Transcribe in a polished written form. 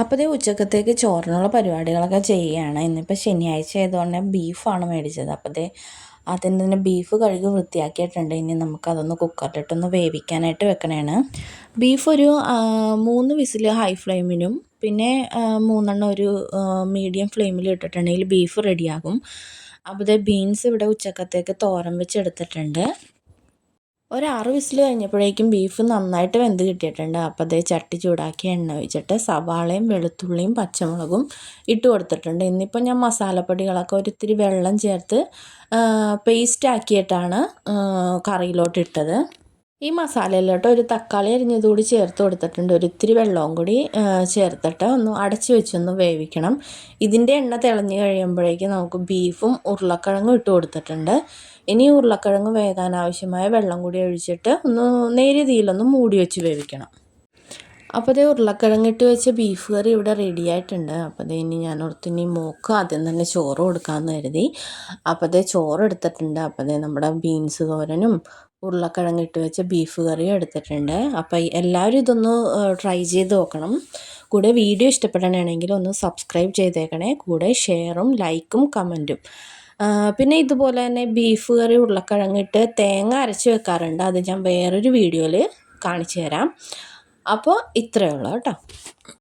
അപ്പോൾ ദേ ഉച്ചക്കത്തേക്ക് ചോറിനുള്ള പരിപാടികളൊക്കെ ചെയ്യുകയാണ്. ഇന്നിപ്പോൾ ശനിയാഴ്ച ആയതുകൊണ്ട് ബീഫാണ് മേടിച്ചത്. അപ്പോൾ ദേ അതിന് തന്നെ ബീഫ് കഴുകി വൃത്തിയാക്കിയിട്ടുണ്ട്. ഇനി നമുക്കതൊന്ന് കുക്കറിലിട്ടൊന്ന് വേവിക്കാനായിട്ട് വെക്കണേണ്. ബീഫ് ഒരു 3 വിസിൽ ഹൈ ഫ്ലെയിമിലും പിന്നെ 3 ഒരു മീഡിയം ഫ്ലെയിമിലും ഇട്ടിട്ടുണ്ടെങ്കിൽ ബീഫ് റെഡിയാകും. അപ്പോൾ ദേ ബീൻസ് ഇവിടെ ഉച്ചക്കത്തേക്ക് തോരൻ വെച്ചെടുത്തിട്ടുണ്ട്. ഒരു 6 വിസിൽ കഴിഞ്ഞപ്പോഴേക്കും ബീഫ് നന്നായിട്ട് വെന്ത് കിട്ടിയിട്ടുണ്ട്. അപ്പോൾ അതേ ചട്ടി ചൂടാക്കി എണ്ണ ഒഴിച്ചിട്ട് സവാളയും വെളുത്തുള്ളിയും പച്ചമുളകും ഇട്ട് കൊടുത്തിട്ടുണ്ട്. ഇന്നിപ്പോൾ ഞാൻ മസാലപ്പൊടികളൊക്കെ ഒരിത്തിരി വെള്ളം ചേർത്ത് പേസ്റ്റ് ആക്കിയിട്ടാണ് കറിയിലോട്ട് ഇട്ടത്. ഈ മസാലയിലോട്ട് ഒരു തക്കാളി അരിഞ്ഞതുകൂടി ചേർത്ത് കൊടുത്തിട്ടുണ്ട്. ഒരിത്തിരി വെള്ളവും കൂടി ചേർത്തിട്ട് ഒന്ന് അടച്ച് വെച്ചൊന്ന് വേവിക്കണം. ഇതിൻ്റെ എണ്ണ തിളഞ്ഞ് കഴിയുമ്പോഴേക്കും നമുക്ക് ബീഫും ഉരുളക്കിഴങ്ങും ഇട്ട് കൊടുത്തിട്ടുണ്ട്. ഇനി ഉരുളക്കിഴങ്ങ് വേകാൻ ആവശ്യമായ വെള്ളം കൂടി ഒഴിച്ചിട്ട് ഒന്ന് നേരിയ തീയിലൊന്ന് മൂടി വെച്ച് വേവിക്കണം. അപ്പോൾ അതേ ഉരുളക്കിഴങ്ങിട്ട് വെച്ച ബീഫ് കറി ഇവിടെ റെഡി ആയിട്ടുണ്ട്. അപ്പോൾ അതേ ഇനി ഞാൻ ഓർത്തിനി മോക്ക് ആദ്യം തന്നെ ചോറ് കൊടുക്കാമെന്ന് കരുതി. അപ്പോൾ അതേ ചോറ് എടുത്തിട്ടുണ്ട്. അപ്പോൾ അതേ നമ്മുടെ ബീൻസ് തോരനും ഉരുളക്കിഴങ്ങിട്ട് വെച്ച ബീഫ് കറിയും എടുത്തിട്ടുണ്ട്. അപ്പോൾ എല്ലാവരും ഇതൊന്ന് ട്രൈ ചെയ്ത് നോക്കണം. കൂടെ വീഡിയോ ഇഷ്ടപ്പെടണമെങ്കിൽ ഒന്ന് സബ്സ്ക്രൈബ് ചെയ്തേക്കണേ. കൂടെ ഷെയറും ലൈക്കും കമൻറ്റും. പിന്നെ ഇതുപോലെ തന്നെ ബീഫ് കറി ഉരുളക്കിഴങ്ങിട്ട് തേങ്ങ അരച്ച് വെക്കാറുണ്ട്. അത് ഞാൻ വേറൊരു വീഡിയോയിൽ കാണിച്ചു തരാം. അപ്പോൾ ഇത്രയേ ഉള്ളൂ കേട്ടോ.